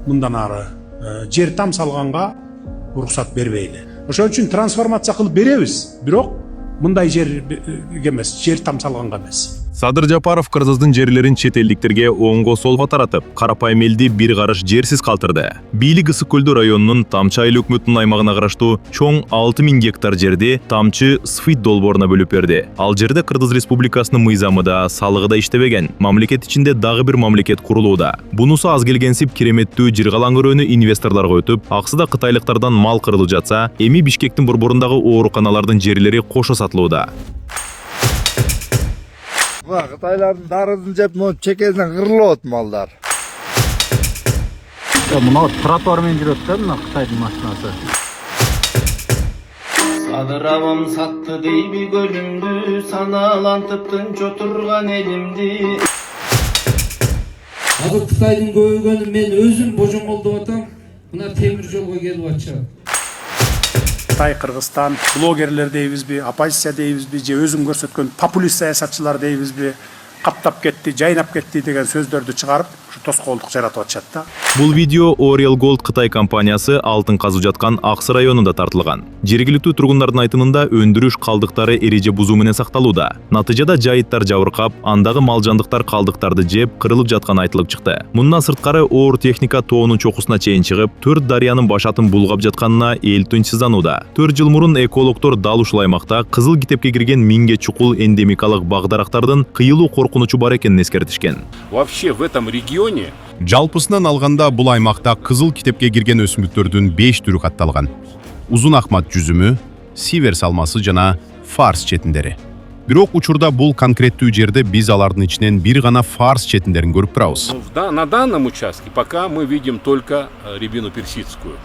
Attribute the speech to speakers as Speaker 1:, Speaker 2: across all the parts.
Speaker 1: мындан ары жер там салганга уруксат бербейли. Ошон үчүн трансформация кылып беребиз, бирок мындай жерге эмес, жер там салганга эмес.
Speaker 2: Садыр Жапаров Кыргыздын жерлерин чет элдиктерге оңго солго таратып, карапайым элди бир караш жерсиз калтырды. Бийлик Ысык Көлдү районунун Тамчы айыл өкмөтүнүн аймагына караштуу чоң 6000 гектар жерди Тамчы Сфит долбооруна бөлүп берди. Ал жерде Кыргыз Республикасынын мыйзамы да, салыгы да иштебеген. Мамлекет ичинде дагы бир мамлекет курулууда. Бунусу аз келгенсип кереметтүү жыргалаң өрөөнү инвесторлорго өтүп, аксыда кытайлыктардан мал кырылып жатса, эми Бишкектин борборундагы ооруканалардын жерлери кошо сатылууда.
Speaker 3: Кытайлардын дарысын жеп, чекесинен кырылып малдар.
Speaker 4: Мына тротуармен жүрөт да, мына Кытайдын машинасы.
Speaker 5: Садыр авам сатты дейби көлүмдү, саналантыптын чотурган элимди.
Speaker 6: Азыр Кытайдын көйгөнү мен өзүм божомолдоп атам. Мына темир жолго келип атышат.
Speaker 1: Кытай, Кыргызстан, блогерлер дейбизби, оппозиция дейбизби, же өзүн көрсөткөн популист саясатчылар дейбизби, каптап кетти, жайнап кетти деген сөздөрдү чыгарып, ушу тоскоолдук жаратып атышат да.
Speaker 2: Бул видео Oriel Gold Кытай компаниясы алтын казып жаткан Аксы районунда тартылган. Жергиликтүү тургундардын айтымында өндүрүш калдыктары эреже бузуу менен сакталууда. Натыйжада жайыттар жабыркап, андагы мал-жандыктар калдыктарды жеп, кырылып жатканы айтылып чыкты. Мындан сырткары оор техника тоонун чокусуна чейин чыгып, 4 дарыянын башатын булгап жатканына эл тынчсызданууда. 4 жыл мурун экологдор дал ушул аймакта кызыл китепке кирген 1000 чукул эндемикалык баг-дарактардын кыйылуу коркунучу бар экенин эскертишкен.
Speaker 7: Вообще в этом регионе
Speaker 8: Жалпысынан алганда бул аймакта кызыл китепке кирген өсүмдүктөрдүн 5 түрү катталган. Узун акмат жүзүмү, сивер салмасы жана фарс четиндери. Бирок учурда бул конкреттүү жерде биз алардын ичинен бир гана фарс четиндерин көрүп турабыз.
Speaker 7: на данном участке пока мы видим только рябину персидскую.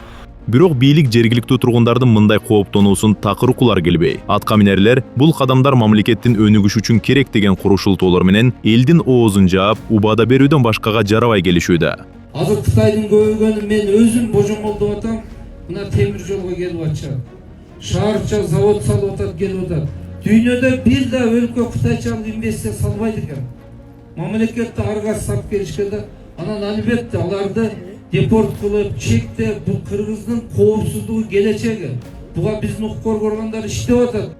Speaker 2: Бирок бийлик жергиликтүү тургундардын мындай кооптонуусун такыр укулар келбей. Атка минерлер бул кадамдар мамлекеттин өнүгүшү үчүн керек деген курушултуулар менен элдин оозун жаап, убада берүүдөн башкага жарабай келишүүдө.
Speaker 6: Азыр Кытайдын көйгөнү мен өзүм божомолдоп атам. Мына темир жолго келип атышат. Шаарча завод салып атат, келип атат. Дүйнөдө бир да өлкө кытайчалык инвестиция салбайт экен. Мамлекетти арга сап келишкенде, анан албетте аларды депорт кылып, чектеп, бул Кыргыздын коопсуздугу, келечеги. Буга биздин укук коргонгондар иштеп атат.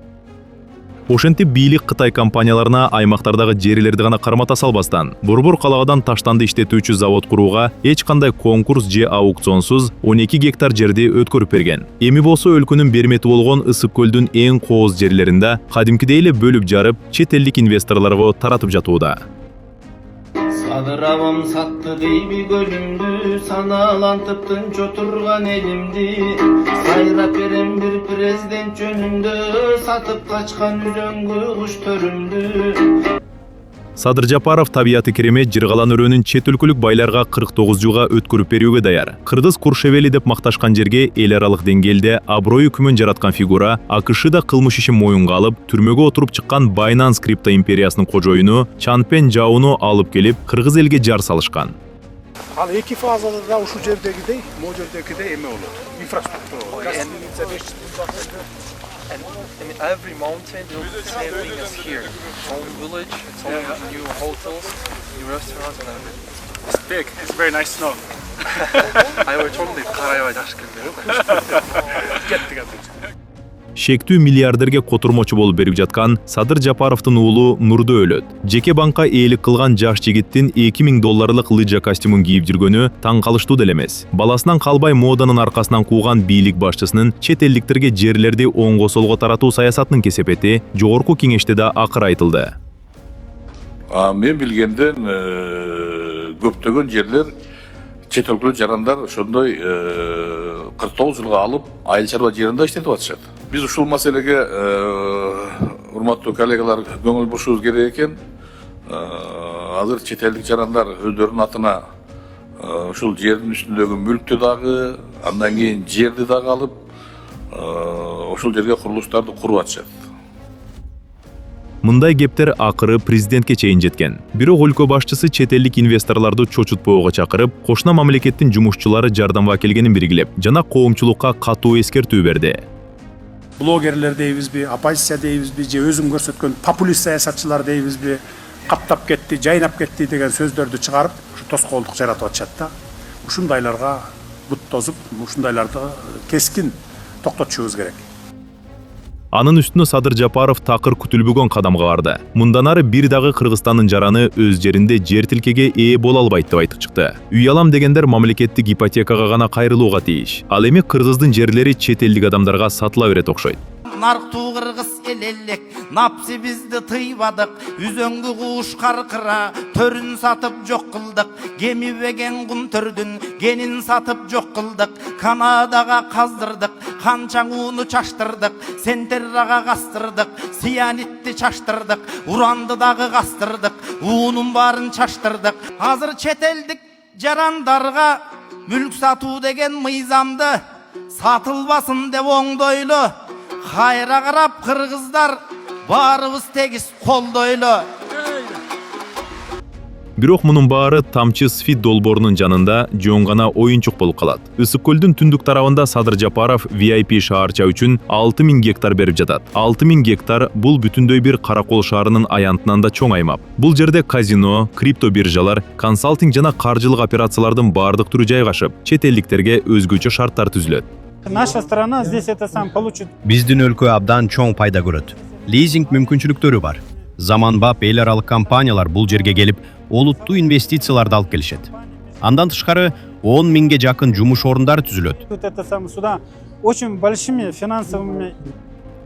Speaker 2: Ошентип бийлик Кытай компанияларына аймактардагы жерлерди гана кармата салбастан, борбор калагадан таштанды иштетүүчү завод курууга эч кандай конкурс же аукционсуз 12 гектар жерди өткөрүп берген. Эми болсо өлкөнүн бермети болгон Ысык Көлдүн эң кооз жерлеринде кадимкидей эле бөлүп жарып, чет элдик инвесторлорго таратып жатууда.
Speaker 5: Садыр авам сатты дейби көлүмдү, саналантыптын чотурган элимди. Сайрап берем бир президент жөнүндө, сатып качкан үзөңгү куш төрүмдү.
Speaker 2: Садыр Жапаров табияты керемет жыргалан өрөөнүн чет өлкөлүк байларга 49 жылга өткөрүп берүүгө даяр. Кыргыз Куршевели деп макташкан жерге эл аралык деңгээлде аброй үкүмүн жараткан фигура АКШда кылмыш ишин моюнга алып, түрмөгө отуруп чыккан Binance крипто империясынын кожоюну Чанпен Жауну алып келип, кыргыз элге жар салышкан.
Speaker 1: Ал эки фазада да ушул жердегидей, могу жердегидей эме болот. Инфраструктура.
Speaker 9: And every mountain, the same thing as here. Its own village, its own new hotels, new restaurants, and everything.
Speaker 7: It's big. It's very nice to know.
Speaker 9: I was told that Karayeva Jashkindi.
Speaker 2: Шектүү миллиардерге котурмочу болуп берип жаткан Садыр Жапаровдун уулу Нурдо өлөт. Жеке банкка ээлик кылган жаш жигиттин $2000 лыжа костюмун кийип жүргөнү таң калыштуу деле эмес. Баласынан калбай моданын аркасынан кууган бийлик башчысынын чет элдиктерге жерлерди оңго солго таратуу саясатынын кесепети жогорку кеңеште да акыр айтылды.
Speaker 10: Мен билгенден көптөгөн жерлер чет өлкөлүк жарандар ошондой 49 жылга алып, айыл чарба жеринде иштетип атышат. Биз ушул маселеге урматтуу коллегалар көңүл бурушубуз керек экен. Азыр чет элдик жарандар өздөрүнүн атына ушул жердин үстүндөгү мүлктү дагы, андан кийин жерди дагы алып, ошол жерге курулуштарды куруп атышат.
Speaker 2: Мындай кептер акыры президентке чейин жеткен. Бирок өлкө башчысы чет элдик инвесторлорду чочутпоого чакырып, кошуна мамлекеттин жумушчулары жардамга келгенин белгилеп, жана коомчулукка катуу эскертүү берди.
Speaker 1: Блогерлер дейбизби, оппозиция дейбизби, же өзүн көрсөткөн популист саясатчылар дейбизби, каптап кетти, жайнап кетти деген сөздөрдү чыгарып, ушу тоскоолдук жаратып атышат да. ушундайларга бут тозуп, ушундайларды кескин токтотушубуз керек.
Speaker 2: Анын үстүнө Садыр Жапаров такыр күтүлбөгөн кадамга барды. Мындан ары бир дагы Кыргызстандын жараны өз жеринде жер тилкеге ээ боло албайт деп айтып чыкты. Үй алам дегендер мамлекеттик ипотекага гана кайрылууга тийиш. Ал эми Кыргыздын жерлери чет элдик адамдарга сатыла берет окшойт.
Speaker 5: Нарктуу кыргыз элелек, напсы бизди тыйбадык, үзөңгү куш каркыра, төрүн сатып жок кылдык, кемибеген кун төрдүн, кенин сатып жок кылдык, Канадага каздырдык, канчаң ууну чаштырдык, Сентеррага кастырдык, сианитти чаштырдык, уранды дагы кастырдык, уунун баарын чаштырдык. Азыр чет элдик жарандарга мүлк сатуу деген мыйзамды сатылбасын деп оңдойлу. Hayra qarab Kırgızlar barыбыз тегиз колдойлу.
Speaker 2: Бирок мунун баары тамчы Сфит долбоорунун жанында жөн гана оюнчук болуп калат. Ысык көлдүн түндүк тарабында Садыр Жапаров VIP шаарча үчүн 6000 гектар берип жатат. 6000 гектар бул бүтүндөй бир Каракол шаарынын аянтынан да чоң аймак. Бул жерде казино, крипто биржалар, консалтинг жана каржылык операциялардын баардык түрү жайгашып, чет элдиктерге өзгөчө шарттар түзүлөт.
Speaker 4: Наша страна здесь это сам получит.
Speaker 8: Биздин өлкө абдан чоң пайда көрөт. Лизинг мүмкүнчүлүктөрү бар. Заманбап эл аралык компаниялар бул жерге келип, олуттуу инвестицияларды алып келишет. Андан тышкары 10 миңге жакын жумуш орундары түзүлөт.
Speaker 4: Это сам сюда очень большими финансовыми.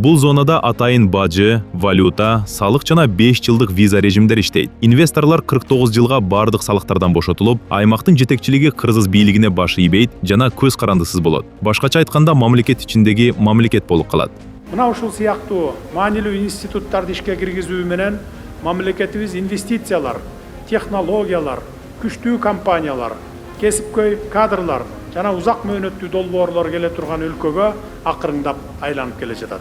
Speaker 2: Бул зонада атайын бажы, валюта, салык жана 5 жылдык виза режимдер иштейт. Инвесторлор 49 жылга бардык салыктардан бошотулуп, аймактын жетекчилиги кыргыз бийлигине баш ийбейт жана көз карандысыз болот. Башкача айтканда мамлекет ичиндеги мамлекет болуп калат.
Speaker 1: Мына ушул сыяктуу маанилүү институттарды ишке киргизүү менен мамлекетибиз инвестициялар, технологиялар, күчтүү компаниялар, кесипкөй кадрлар жана узак мөөнөттүү долбоорлор келе турган өлкөгө акырындап айланып келе жатат.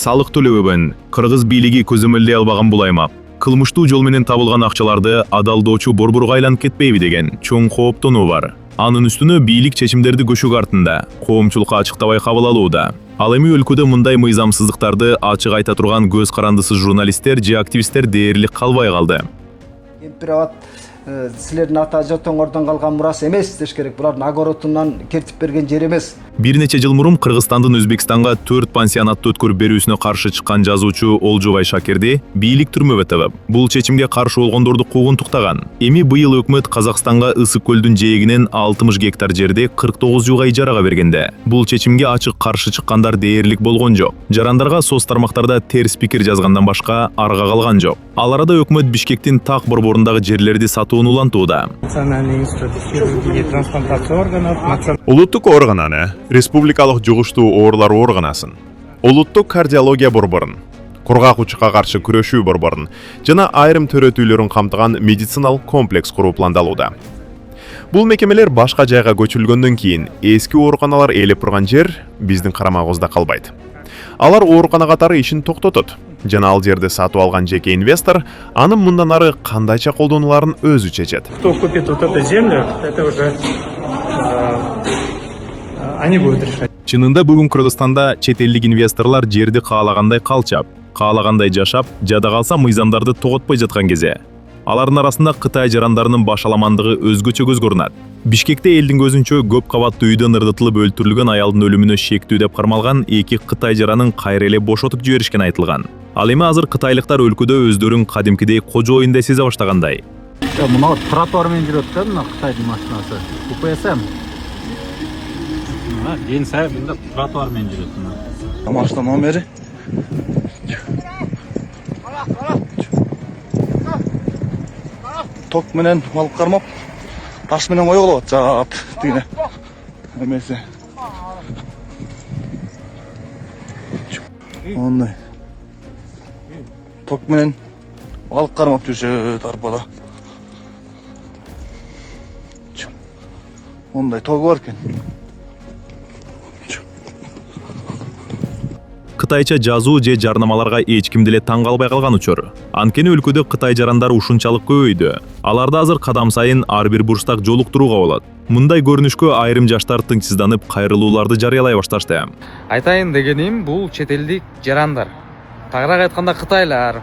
Speaker 2: Салык төлөбөбөн кыргыз бийлиги көзөмөлдөй албаган бул аймак кылмыштуу жол менен табылган акчаларды адалдоочу борборго айланып кетпейби деген чоң кооптонуу бар. Анын үстүнө бийлик чечимдерди көчүк артында, коомчулукка ачыктабай кабыл алууда. Ал эми өлкөдө мындай мыйзамсыздыктарды ачык айта турган көз карандысыз журналисттер же активисттер дээрлик калбай калды.
Speaker 3: Кемпирабад силердин ата жотоңордон калган мурас эмес деш керек. Булардын огородунан кертип берген жер эмес.
Speaker 2: Бир нече жыл мурун Кыргызстандын Өзбекстанга 4 пансионатты өткөрүп берүүсүнө каршы чыккан жазуучу Олжобай Шакерди бийлик түрмөгө табып, бул чечимге каршы болгондорду куугунтуктаган. Эми быйыл өкмөт Казакстанга Ысык көлдүн жээгинен 60 гектар жерди 49 жылга ижарага бергенде, бул чечимге ачык каршы чыккандар дээрлик болгон жок. Жарандарга соц тармактарда терс пикир жазгандан башка арга калган жок. Ал арада өкмөт Бишкектин так борборундагы жерлерди сатууну улантууда.
Speaker 8: Улуттук оорукананы, республикалык жугуштуу оорулар ооруканасын, улуттук кардиология борборун, кургак-учукка каршы күрөшүү борборун жана айрым төрөтүүлөрүн камтыган медициналык комплекс куруу пландалууда. Бул мекемелер башка жайга көчүрүлгөндөн кийин эски ооруканалар ээлеп турган жер биздин карамагыбызда калбайт. Алар оорукана катары ишин токтотот жана ал жерди сатып алган жеке инвестор анын мындан ары кандайча колдонуларын өзү чечет.
Speaker 4: Кто купит вот эту землю, это уже они будут решать.
Speaker 2: Чынында бүгүн Кыргызстанда чет элдик инвесторлор жерди каалагандай калчап, каалагандай жашап, жада калса мыйзамдарды тоготпой жаткан кезде. Алардын арасында Кытай жарандарынын башаламандыгы өзгөчө көз көрүнөт. Бишкекте элдин көзүнчө көп кабаттуу үйдөн ырдытылып өлтүрүлгөн аялдын өлүмүнө шектүү деп кармалган 2 Кытай жаранын кайра эле бошотуп жиберишкени айтылган. Ал эми азыр кытайлыктар өлкөдө өздөрүн кадимкидей кожоюндай сезе баштагандай.
Speaker 4: Мына тротуар менен жүрөт да, мына Кытайдын машинасы. УПСМ. Мына ден сайын мында тротуар менен жүрөт мына.
Speaker 3: Машина номери. Ток менен алып кармап, таш менен коюлат жаап тигине. Эмеси. Ондай. Ток менен алып кармап жүрүшөт арбада. Ондай ток бар экен.
Speaker 2: Кытайча жазуу же жарнамаларга эч ким деле таң калбай калган учур. Анткени өлкөдө Кытай жарандары ушунчалык көбөйдү. Аларды азыр кадам сайын ар бир бурчтак жолуктурууга болот. Мындай көрүнүшкө айрым жаштар тыңчсызданып кайрылууларды жарыялай башташты.
Speaker 11: Айтайын дегеним бул чет элдик жарандар. Тагыраак айтканда Кытайлар.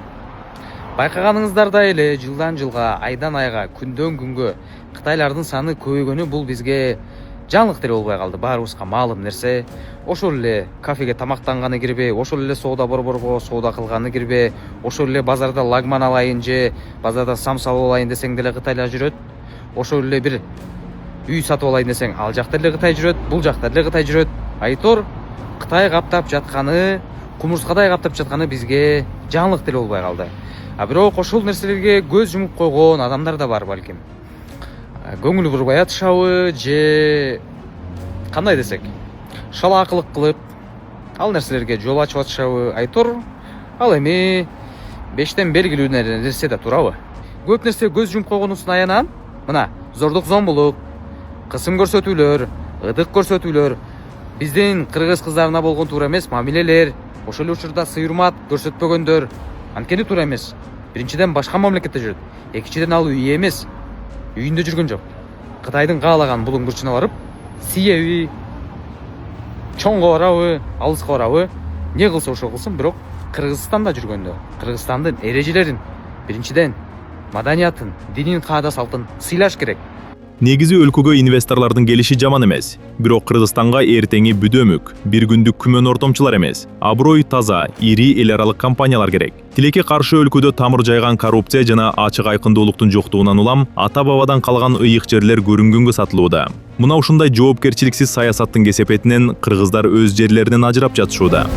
Speaker 11: Байкаганыңыздардай эле жылдан жылга, айдан айга, күндөн күнгө Кытайлардын саны көбөйгөнү бул бизге жаңылык деле болбой калды. Баарыбызга маалым нерсе. Ошол эле кафеге тамактанганы кирбей, ошол эле соода борборго соода кылганы кирбей, ошол эле базарда лагман алайын же базарда самса алайын десең деле Кытайлар жүрөт. Ошол эле бир үй сатып алайын десең, ал жакта деле Кытай жүрөт, бул жакта деле Кытай жүрөт. Айтор Кытай каптап жатканы, кумурскадай каптап жатканы бизге жаңылык деле болбой калды. А бирок ошол нерселерге көз жумуп койгон адамдар да бар балким. Көңүл бурбай атышабы же кандай десек, шалаакылык кылып ал нерселерге жол ачып атышабы. Айтор ал эми бештен белгилүү нерсе да турабы. Көп нерсе көз жумуп койгонубуздун аянан мына зордук зомбулук, кысым көрсөтүүлөр, ыдык көрсөтүүлөр, биздин кыргыз кыздарына болгон туура эмес мамилелер, ошол эле учурда сый-урмат көрсөтпөгөндөр анткени туура эмес. Биринчиден башка мамлекетте жүрөт, экинчиден ал үй эмес, үйүндө жүргөн жок. Кытайдын каалаган булуң бурчуна барып, сиеби, чоңго барабы, алыска барабы, не кылса ошо кылсын, бирок Кыргызстанда жүргөндө Кыргызстандын эрежелерин, биринчиден маданиятын, динин каада салтын сыйлаш керек.
Speaker 2: Негизи өлкөгө инвесторлордун келиши жаман эмес. Бирок Кыргызстанга эртеңи бүдөмүк, бир күндүк күмөн ортомчулар эмес. Аброй таза, ири эл аралык компаниялар керек. Тилекке каршы өлкөдө тамыр жайган коррупция жана ачык айкындуулуктун жоктугунан улам ата бабадан калган ыйык жерлер көрүнгөнгө сатылууда. Мына ушундай жоопкерчиликсиз саясаттын кесепетинен кыргыздар өз жерлеринен ажырап жатышууда.